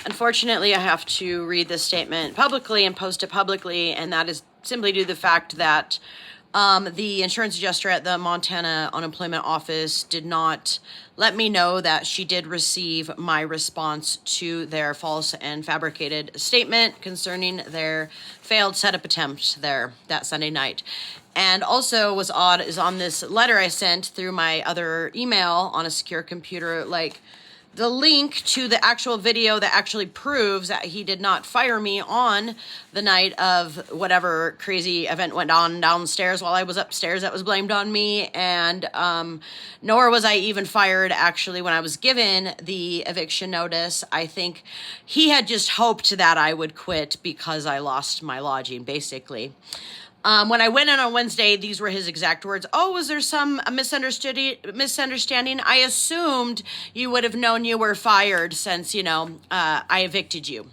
Unfortunately, I have to read this statement publicly and post it publicly, and that is simply due to the fact that the insurance adjuster at the Montana Unemployment Office did not let me know that she did receive my response to their false and fabricated statement concerning their failed setup attempt there that Sunday night. And also was odd is on this letter I sent through my other email on a secure computer, like, the link to the actual video that actually proves that he did not fire me on the night of whatever crazy event went on downstairs while I was upstairs that was blamed on me. And nor was I even fired actually when I was given the eviction notice. I think he had just hoped that I would quit because I lost my lodging, basically. When I went in on Wednesday, these were his exact words. "Oh, was there some misunderstanding? I assumed you would have known you were fired since, I evicted you."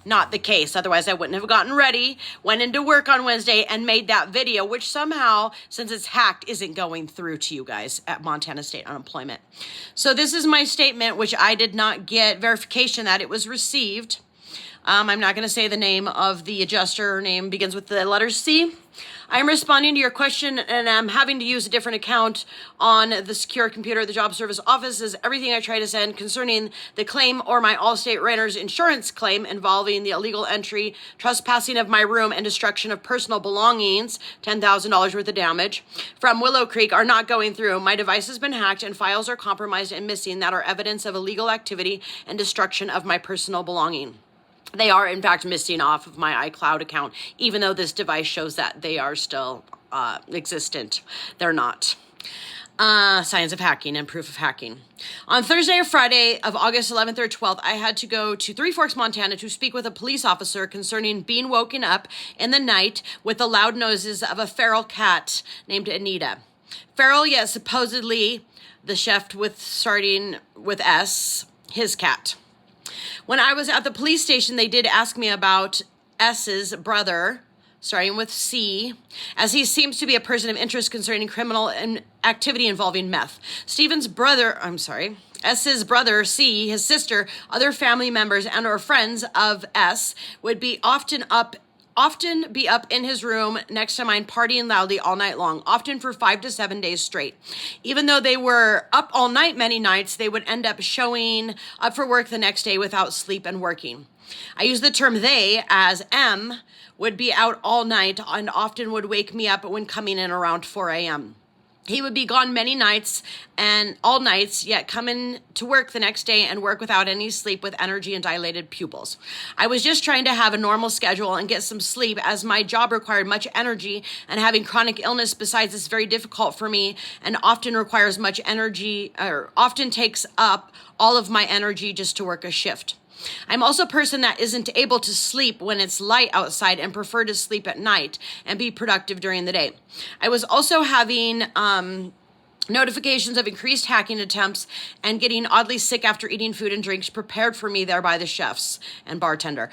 Not the case. Otherwise, I wouldn't have gotten ready, went into work on Wednesday, and made that video, which somehow, since it's hacked, isn't going through to you guys at Montana State Unemployment. So this is my statement, which I did not get verification that it was received. I'm not going to say the name of the adjuster. Her name begins with the letter C. I'm responding to your question, and I'm having to use a different account on the secure computer at the job service office as everything I try to send concerning the claim or my Allstate renter's insurance claim involving the illegal entry, trespassing of my room, and destruction of personal belongings, $10,000 worth of damage, from Willow Creek are not going through. My device has been hacked and files are compromised and missing that are evidence of illegal activity and destruction of my personal belonging. They are, in fact, missing off of my iCloud account, even though this device shows that they are still existent. They're not. Signs of hacking and proof of hacking. On Thursday or Friday of August 11th or 12th, I had to go to Three Forks, Montana to speak with a police officer concerning being woken up in the night with the loud noises of a feral cat named Anita. Feral, yet supposedly the chef starting with S, his cat. When I was at the police station, they did ask me about S's brother, starting with C, as he seems to be a person of interest concerning criminal activity involving meth. S's brother, C, his sister, other family members, and or friends of S would be often be up in his room next to mine partying loudly all night long, often for 5 to 7 days straight. Even though they were up all night many nights, they would end up showing up for work the next day without sleep and working. I use the term they as M would be out all night and often would wake me up when coming in around 4 a.m. He would be gone many nights and all nights, yet come in to work the next day and work without any sleep with energy and dilated pupils. I was just trying to have a normal schedule and get some sleep as my job required much energy, and having chronic illness besides is very difficult for me and often requires much energy, or often takes up all of my energy just to work a shift. I'm also a person that isn't able to sleep when it's light outside and prefer to sleep at night and be productive during the day. I was also having notifications of increased hacking attempts and getting oddly sick after eating food and drinks prepared for me there by the chefs and bartender.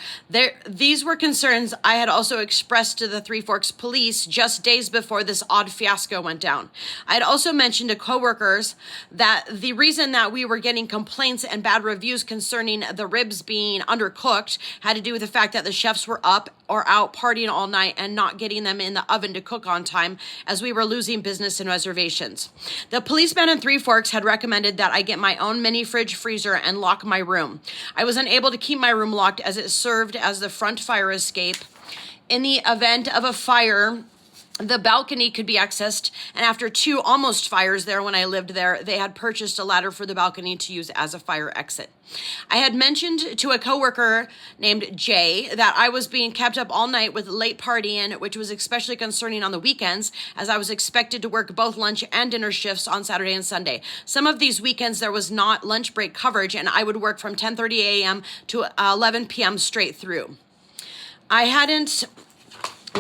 These were concerns I had also expressed to the Three Forks police just days before this odd fiasco went down. I had also mentioned to coworkers that the reason that we were getting complaints and bad reviews concerning the ribs being undercooked had to do with the fact that the chefs were up or out partying all night and not getting them in the oven to cook on time, as we were losing business and reservations. The policeman in Three Forks had recommended that I get my own mini fridge freezer and lock my room. I was unable to keep my room locked as it served as the front fire escape. In the event of a fire, the balcony could be accessed, and after 2 almost fires there when I lived there, they had purchased a ladder for the balcony to use as a fire exit. I had mentioned to a coworker named Jay that I was being kept up all night with late partying, which was especially concerning on the weekends, as I was expected to work both lunch and dinner shifts on Saturday and Sunday. Some of these weekends there was not lunch break coverage, and I would work from 10:30 a.m. to 11 p.m. straight through. I hadn't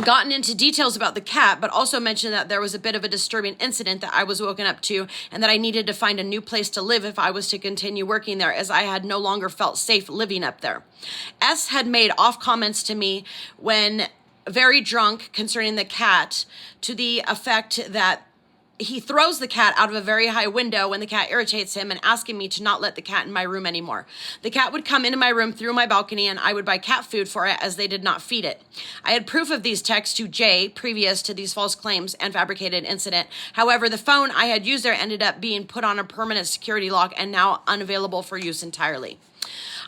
gotten into details about the cat, but also mentioned that there was a bit of a disturbing incident that I was woken up to, and that I needed to find a new place to live if I was to continue working there, as I had no longer felt safe living up there. S had made off comments to me when very drunk concerning the cat, to the effect that he throws the cat out of a very high window when the cat irritates him and asking me to not let the cat in my room anymore. The cat would come into my room through my balcony and I would buy cat food for it as they did not feed it. I had proof of these texts to Jay previous to these false claims and fabricated incident. However, the phone I had used there ended up being put on a permanent security lock and now unavailable for use entirely.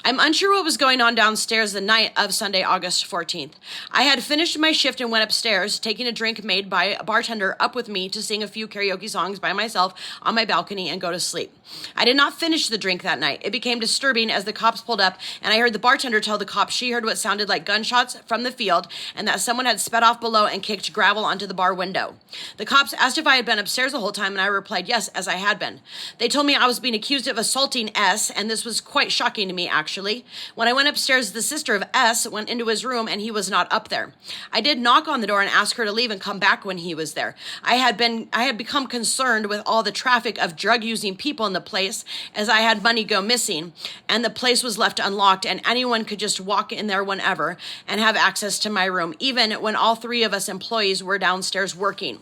I'm unsure what was going on downstairs the night of Sunday, August 14th. I had finished my shift and went upstairs, taking a drink made by a bartender up with me to sing a few karaoke songs by myself on my balcony and go to sleep. I did not finish the drink that night. It became disturbing as the cops pulled up and I heard the bartender tell the cops she heard what sounded like gunshots from the field and that someone had sped off below and kicked gravel onto the bar window. The cops asked if I had been upstairs the whole time and I replied yes, as I had been. They told me I was being accused of assaulting S, and this was quite shocking to me, actually. When I went upstairs, the sister of S went into his room and he was not up there. I did knock on the door and ask her to leave and come back when he was there. I had become concerned with all the traffic of drug-using people in the place as I had money go missing, and the place was left unlocked and anyone could just walk in there whenever and have access to my room, even when all three of us employees were downstairs working.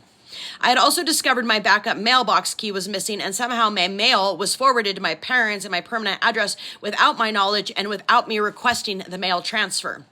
I had also discovered my backup mailbox key was missing and somehow my mail was forwarded to my parents and my permanent address without my knowledge and without me requesting the mail transfer.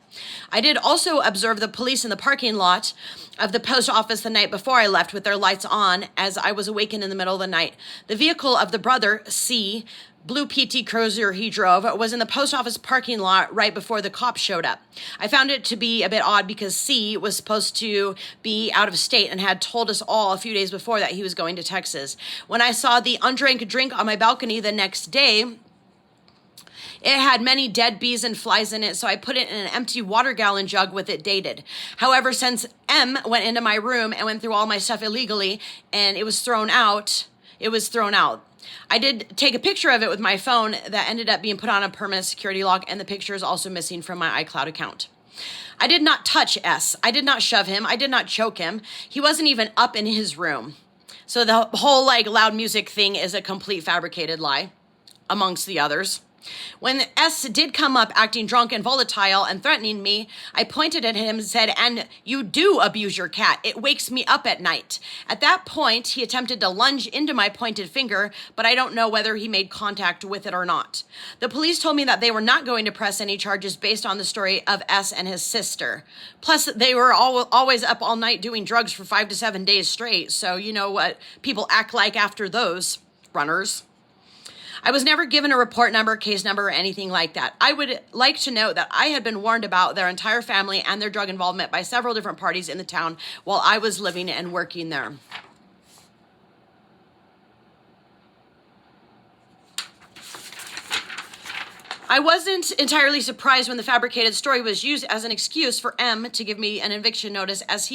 I did also observe the police in the parking lot of the post office the night before I left with their lights on as I was awakened in the middle of the night. The vehicle of the brother, C, blue PT Cruiser he drove, was in the post office parking lot right before the cops showed up. I found it to be a bit odd because C was supposed to be out of state and had told us all a few days before that he was going to Texas. When I saw the undrank drink on my balcony the next day, it had many dead bees and flies in it, so I put it in an empty water gallon jug with it dated. However, since M went into my room and went through all my stuff illegally and it was thrown out. I did take a picture of it with my phone that ended up being put on a permanent security lock, and the picture is also missing from my iCloud account. I did not touch S. I did not shove him. I did not choke him. He wasn't even up in his room. So the whole loud music thing is a complete fabricated lie, amongst the others. When S did come up acting drunk and volatile and threatening me, I pointed at him and said, "And you do abuse your cat. It wakes me up at night." At that point, he attempted to lunge into my pointed finger, but I don't know whether he made contact with it or not. The police told me that they were not going to press any charges based on the story of S and his sister. Plus, they were always up all night doing drugs for 5 to 7 days straight, so you know what people act like after those runners. I was never given a report number, case number, or anything like that. I would like to note that I had been warned about their entire family and their drug involvement by several different parties in the town while I was living and working there. I wasn't entirely surprised when the fabricated story was used as an excuse for M to give me an eviction notice, as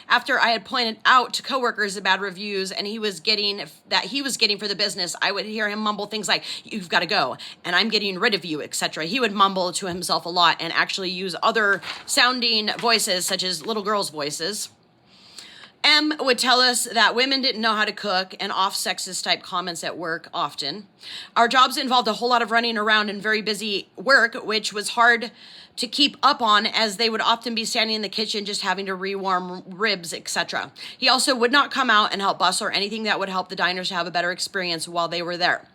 after I had pointed out to coworkers the bad reviews and he was getting for the business, I would hear him mumble things like, "You've got to go," and "I'm getting rid of you," etc. He would mumble to himself a lot and actually use other sounding voices, such as little girls' voices. M would tell us that women didn't know how to cook and off-sexist type comments at work often. Our jobs involved a whole lot of running around and very busy work, which was hard to keep up on as they would often be standing in the kitchen just having to rewarm ribs, etc. He also would not come out and help us or anything that would help the diners to have a better experience while they were there.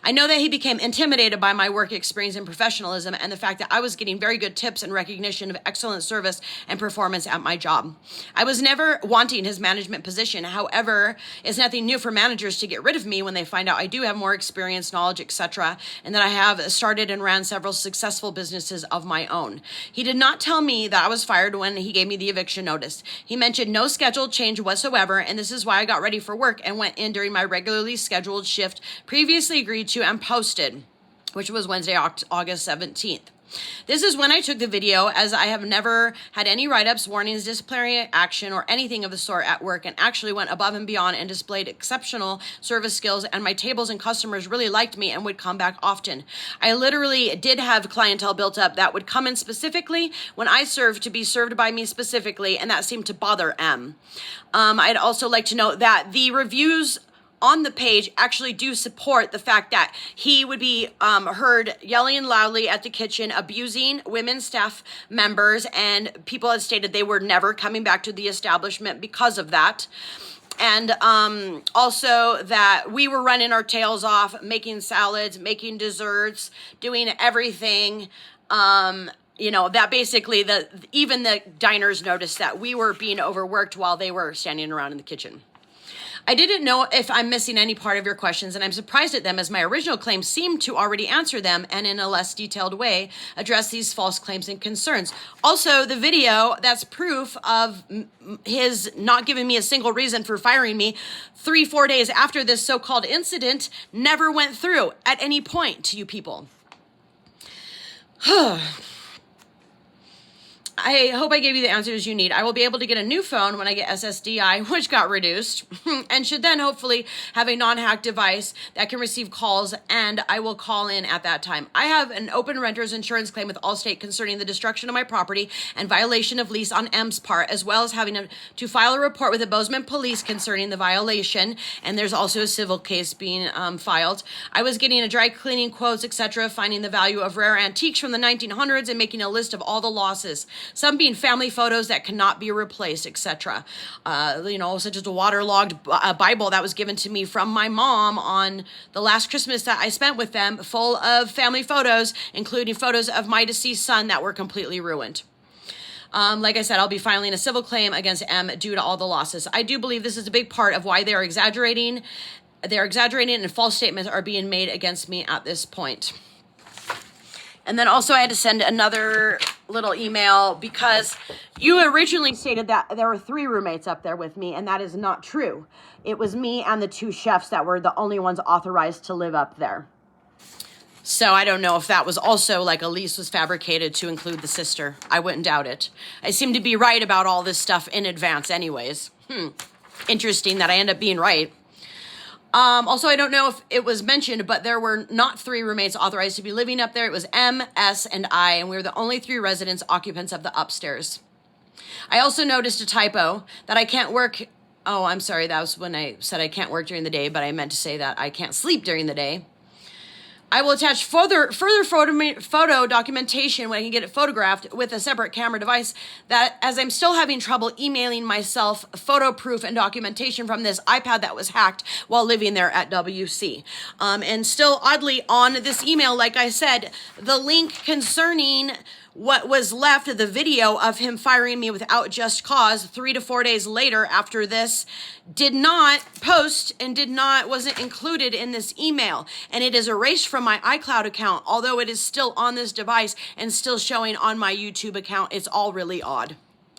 I know that he became intimidated by my work experience and professionalism and the fact that I was getting very good tips and recognition of excellent service and performance at my job. I was never wanting his management position. However, it's nothing new for managers to get rid of me when they find out I do have more experience, knowledge, etc., and that I have started and ran several successful businesses of my own. He did not tell me that I was fired when he gave me the eviction notice. He mentioned no scheduled change whatsoever, and this is why I got ready for work and went in during my regularly scheduled shift previously agreed to and posted, which was Wednesday, August 17th. This is when I took the video, as I have never had any write-ups, warnings, disciplinary action, or anything of the sort at work, and actually went above and beyond and displayed exceptional service skills, and my tables and customers really liked me and would come back often. I literally did have clientele built up that would come in specifically when I served to be served by me specifically, and that seemed to bother M. I'd also like to note that the reviews on the page actually do support the fact that he would be heard yelling loudly at the kitchen, abusing women staff members, and people had stated they were never coming back to the establishment because of that. And also that we were running our tails off, making salads, making desserts, doing everything. You know, that basically even the diners noticed that we were being overworked while they were standing around in the kitchen. I didn't know if I'm missing any part of your questions, and I'm surprised at them as my original claims seem to already answer them and in a less detailed way address these false claims and concerns. Also, the video that's proof of his not giving me a single reason for firing me 3-4 days after this so-called incident never went through at any point to you people. I hope I gave you the answers you need. I will be able to get a new phone when I get SSDI, which got reduced, and should then hopefully have a non-hacked device that can receive calls, and I will call in at that time. I have an open renter's insurance claim with Allstate concerning the destruction of my property and violation of lease on M's part, as well as having to file a report with the Bozeman police concerning the violation, and there's also a civil case being filed. I was getting a dry cleaning quotes, etc., finding the value of rare antiques from the 1900s and making a list of all the losses. Some being family photos that cannot be replaced, etc. You know, such as a waterlogged Bible that was given to me from my mom on the last Christmas that I spent with them, full of family photos, including photos of my deceased son that were completely ruined. Like I said, I'll be filing a civil claim against M due to all the losses. I do believe this is a big part of why they're exaggerating. They're exaggerating and false statements are being made against me at this point. And then also I had to send another little email because you originally stated that there were 3 roommates up there with me, and that is not true. It was me and the 2 chefs that were the only ones authorized to live up there. So I don't know if that was also like a lease was fabricated to include the sister. I wouldn't doubt it. I seem to be right about all this stuff in advance anyways. Interesting that I end up being right. Also, I don't know if it was mentioned, but there were not 3 roommates authorized to be living up there. It was M, S, and I, and we were the only 3 residents occupants of the upstairs. I also noticed a typo that I can't work. Oh, I'm sorry. That was when I said I can't work during the day, but I meant to say that I can't sleep during the day. I will attach further photo documentation when I can get it photographed with a separate camera device, that as I'm still having trouble emailing myself photo proof and documentation from this iPad that was hacked while living there at WC. And still oddly on this email, like I said, the link concerning what was left of the video of him firing me without just cause 3 to 4 days later after this did not post and wasn't included in this email. And it is erased from my iCloud account, although it is still on this device and still showing on my YouTube account. It's all really odd.